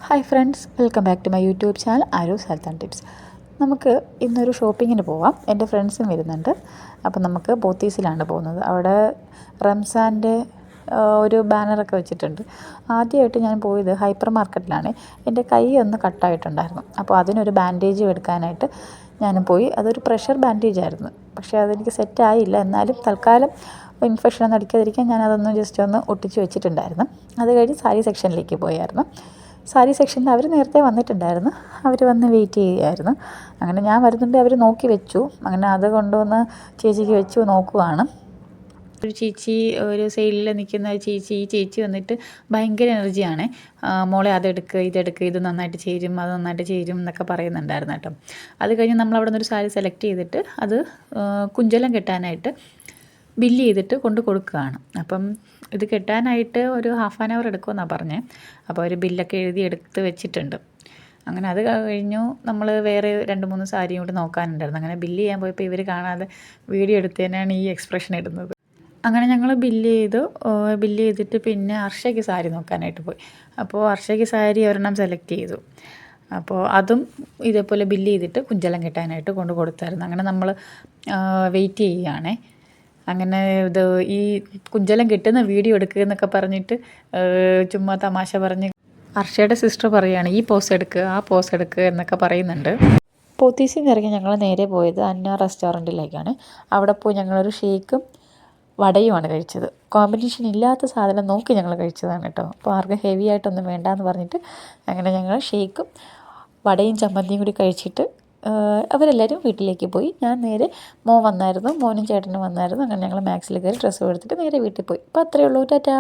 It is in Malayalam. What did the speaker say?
Hi friends, welcome back to my YouTube channel ആരൂസ് ഹെൽത്ത് ആൻഡ് ടിപ്സ്. നമുക്ക് ഇന്നൊരു ഷോപ്പിങ്ങിന് പോവാം. എൻ്റെ ഫ്രണ്ട്സും വരുന്നുണ്ട്. അപ്പം നമുക്ക് പോത്തീസിലാണ് പോകുന്നത്. അവിടെ റംസാൻ്റെ ഒരു ബാനറൊക്കെ വെച്ചിട്ടുണ്ട്. ആദ്യമായിട്ട് ഞാൻ പോയത് ഹൈപ്പർ മാർക്കറ്റിലാണ്. എൻ്റെ കൈ ഒന്ന് കട്ടായിട്ടുണ്ടായിരുന്നു. അപ്പോൾ അതിനൊരു ബാൻഡേജ് എടുക്കാനായിട്ട് ഞാൻ പോയി. അതൊരു പ്രഷർ ബാൻഡേജ് ആയിരുന്നു. പക്ഷേ അതെനിക്ക് സെറ്റായില്ല. എന്നാലും തൽക്കാലം ഇൻഫെക്ഷനൊന്നും അടിക്കാതിരിക്കാൻ ഞാനതൊന്ന് ജസ്റ്റ് ഒന്ന് ഒട്ടിച്ച് വെച്ചിട്ടുണ്ടായിരുന്നു. അത് കഴിഞ്ഞ് സാരി സെക്ഷനിലേക്ക് പോയായിരുന്നു. സാരി സെക്ഷനിൽ അവർ നേരത്തെ വന്നിട്ടുണ്ടായിരുന്നു. അവർ വന്ന് വെയിറ്റ് ചെയ്യുകയായിരുന്നു. അങ്ങനെ ഞാൻ വരുന്നുണ്ട്, അവർ നോക്കി വെച്ചു. അങ്ങനെ അത് കൊണ്ടുവന്ന് ചേച്ചിക്ക് വെച്ചു നോക്കുവാണ്. ഒരു ചേച്ചി, ഒരു സൈഡിൽ നിൽക്കുന്ന ചേച്ചി, ഈ ചേച്ചി വന്നിട്ട് ഭയങ്കര എനർജിയാണ്. മോളെ അതെടുക്കുക, ഇതെടുക്കുക, ഇത് നന്നായിട്ട് ചേരും, അത് നന്നായിട്ട് ചേരും എന്നൊക്കെ പറയുന്നുണ്ടായിരുന്നു കേട്ടോ. അത് കഴിഞ്ഞ് നമ്മളവിടെ നിന്നൊരു സാരി സെലക്ട് ചെയ്തിട്ട് അത് കുഞ്ചലം കെട്ടാനായിട്ട് ബില്ല് ചെയ്തിട്ട് കൊണ്ട് കൊടുക്കുകയാണ്. അപ്പം ഇത് കെട്ടാനായിട്ട് ഒരു 1/2 hour എടുക്കുമെന്നാണ് പറഞ്ഞത്. അപ്പോൾ അവർ ബില്ലൊക്കെ എഴുതി എടുത്ത് വെച്ചിട്ടുണ്ട്. അങ്ങനെ അത് കഴിഞ്ഞു. നമ്മൾ വേറെ 2-3 സാരിയും കൂടി നോക്കാനുണ്ടായിരുന്നു. അങ്ങനെ ബില്ല് ചെയ്യാൻ പോയപ്പോൾ ഇവർ കാണാതെ വീഡിയോ എടുത്തതിനാണ് ഈ എക്സ്പ്രഷൻ ഇടുന്നത്. അങ്ങനെ ഞങ്ങൾ ബില്ല് ചെയ്തിട്ട് പിന്നെ അർഷയ്ക്ക് സാരി നോക്കാനായിട്ട് പോയി. അപ്പോൾ അർഷയ്ക്ക് സാരി ഒരെണ്ണം സെലക്ട് ചെയ്തു. അപ്പോൾ അതും ഇതേപോലെ ബില്ല് ചെയ്തിട്ട് കുഞ്ചലം കെട്ടാനായിട്ട് കൊണ്ട് കൊടുത്തായിരുന്നു. അങ്ങനെ നമ്മൾ വെയിറ്റ് ചെയ്യുകയാണേ. അങ്ങനെ ഇത് ഈ കുഞ്ചലം കെട്ടുന്ന വീഡിയോ എടുക്കുക എന്നൊക്കെ പറഞ്ഞിട്ട് ചുമ്മാ തമാശ പറഞ്ഞ് അർഷയുടെ സിസ്റ്റർ പറയുകയാണ്, ഈ പോസ് എടുക്കുക, ആ പോസ് എടുക്കുക എന്നൊക്കെ പറയുന്നുണ്ട്. പോത്തീസിൽ നിന്ന് ഇറങ്ങി ഞങ്ങൾ നേരെ പോയത് അന്ന റെസ്റ്റോറൻറ്റിലേക്കാണ്. അവിടെ പോയി ഞങ്ങളൊരു ഷേക്കും വടയുമാണ് കഴിച്ചത്. കോമ്പിനേഷൻ ഇല്ലാത്ത സാധനം നോക്കി ഞങ്ങൾ കഴിച്ചതാണ് കേട്ടോ. അപ്പോൾ ആർക്കും ഹെവി ആയിട്ടൊന്നും വേണ്ടാന്ന് പറഞ്ഞിട്ട് അങ്ങനെ ഞങ്ങൾ ഷേക്കും വടയും ചമ്മന്തിയും കൂടി കഴിച്ചിട്ട് അവരെല്ലാവരും വീട്ടിലേക്ക് പോയി. ഞാൻ നേരെ മോനും ചേട്ടനും വന്നായിരുന്നു. അങ്ങനെ ഞങ്ങൾ മാക്സിൽ കയറി ഡ്രസ്സ് എടുത്തിട്ട് നേരെ വീട്ടിൽ പോയി. അപ്പോൾ അത്രയേ ഉള്ളൂ. ടാറ്റാ.